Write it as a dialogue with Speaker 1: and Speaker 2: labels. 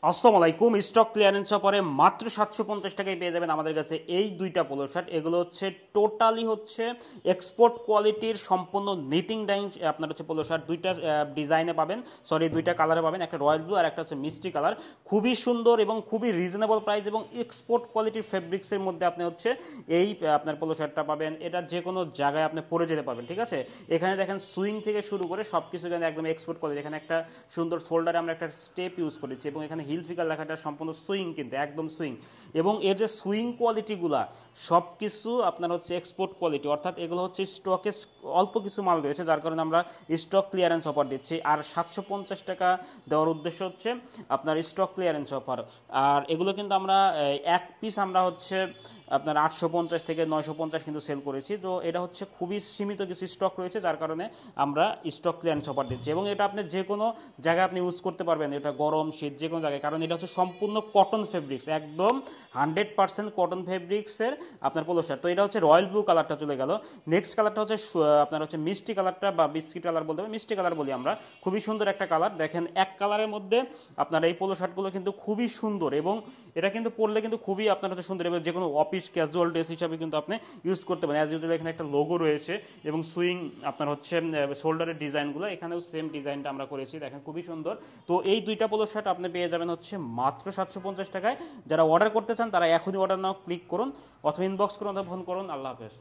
Speaker 1: আসসালামু আলাইকুম। Stock clearance অফারে মাত্র 750 টাকায় পেয়ে যাবেন আমাদের কাছে এই দুইটা পোলো শার্ট। এগুলো হচ্ছে টোটালি হচ্ছে এক্সপোর্ট কোয়ালিটির সম্পূর্ণ নিটিং ডাইং আপনার হচ্ছে পোলো শার্ট। দুইটা ডিজাইনে পাবেন, সরি দুইটা কালারে পাবেন, একটা রয়্যাল ব্লু আর একটা হচ্ছে মিষ্টি কালার। খুবই সুন্দর এবং খুবই রিজনেবল প্রাইস এবং এক্সপোর্ট কোয়ালিটির ফেব্রিক্সের মধ্যে আপনি হচ্ছে এই আপনার পোলো শার্টটা পাবেন। এটা যে কোনো জায়গায় আপনি পরে যেতে পারবেন, ঠিক আছে। এখানে দেখেন সুইং থেকে শুরু করে সব কিছু এখানে একদম এক্সপোর্ট কোয়ালিটি। এখানে একটা সুন্দর শোল্ডারে আমরা একটা স্টেপ ইউজ করেছি এবং এখানে হিল ফিগার লেখাটা সম্পূর্ণ সুইং, কিন্তু একদম সুইং। এবং এর যে সুইং কোয়ালিটিগুলা সব কিছু আপনার হচ্ছে এক্সপোর্ট কোয়ালিটি, অর্থাৎ এগুলো হচ্ছে স্টকে অল্প কিছু মাল রয়েছে, যার কারণে আমরা স্টক ক্লিয়ারেন্স অফার দিচ্ছি। আর 750 টাকা দেওয়ার উদ্দেশ্য হচ্ছে আপনার স্টক ক্লিয়ারেন্স অফার। আর এগুলো কিন্তু আমরা এক পিস আমরা হচ্ছে আপনার 850 থেকে 950 কিন্তু সেল করেছি। তো এটা হচ্ছে খুবই সীমিত কিছু স্টক রয়েছে, যার কারণে আমরা স্টক ক্লিয়ারেন্স অফার দিচ্ছি। এবং এটা আপনি যে কোনো জায়গায় আপনি ইউজ করতে পারবেন, এটা গরম শীত যে কোনো জায়গায়, কারণ এটা হচ্ছে সম্পূর্ণ কটন ফেব্রিক্স, একদম 100% কটন ফেব্রিক্সের আপনার পোলো শার্ট। তো এটা হচ্ছে রয়্যাল ব্লু কালারটা চলে গেল। নেক্সট কালারটা হচ্ছে আপনার হচ্ছে মিষ্টি কালারটা বা বিস্কিট কালার বলতে হবে, মিষ্টি কালার বলি আমরা। খুবই সুন্দর একটা কালার। দেখেন এক কালারের মধ্যে আপনার এই পোলো শার্টগুলো কিন্তু খুবই সুন্দর এবং এটা কিন্তু পরলে কিন্তু খুবই আপনার হচ্ছে সুন্দর এবং যে কোনো অফিস ক্যাজুয়াল ড্রেস হিসাবে কিন্তু আপনি ইউজ করতে পারেন। অ্যাজ ইউজুয়াল এখানে একটা লোগো রয়েছে এবং সুইং আপনার হচ্ছে শোল্ডারের ডিজাইনগুলো এখানেও সেম ডিজাইনটা আমরা করেছি, দেখেন খুবই সুন্দর। তো এই দুইটা পোলো শার্ট আপনি পেয়ে যাবেন হচ্ছে মাত্র 750 টাকায়। যারা অর্ডার করতে চান তারা এখনই অর্ডার নাও ক্লিক করুন, অথবা ইনবক্স করুন অথবা ফোন করুন। আল্লাহ হাফেজ।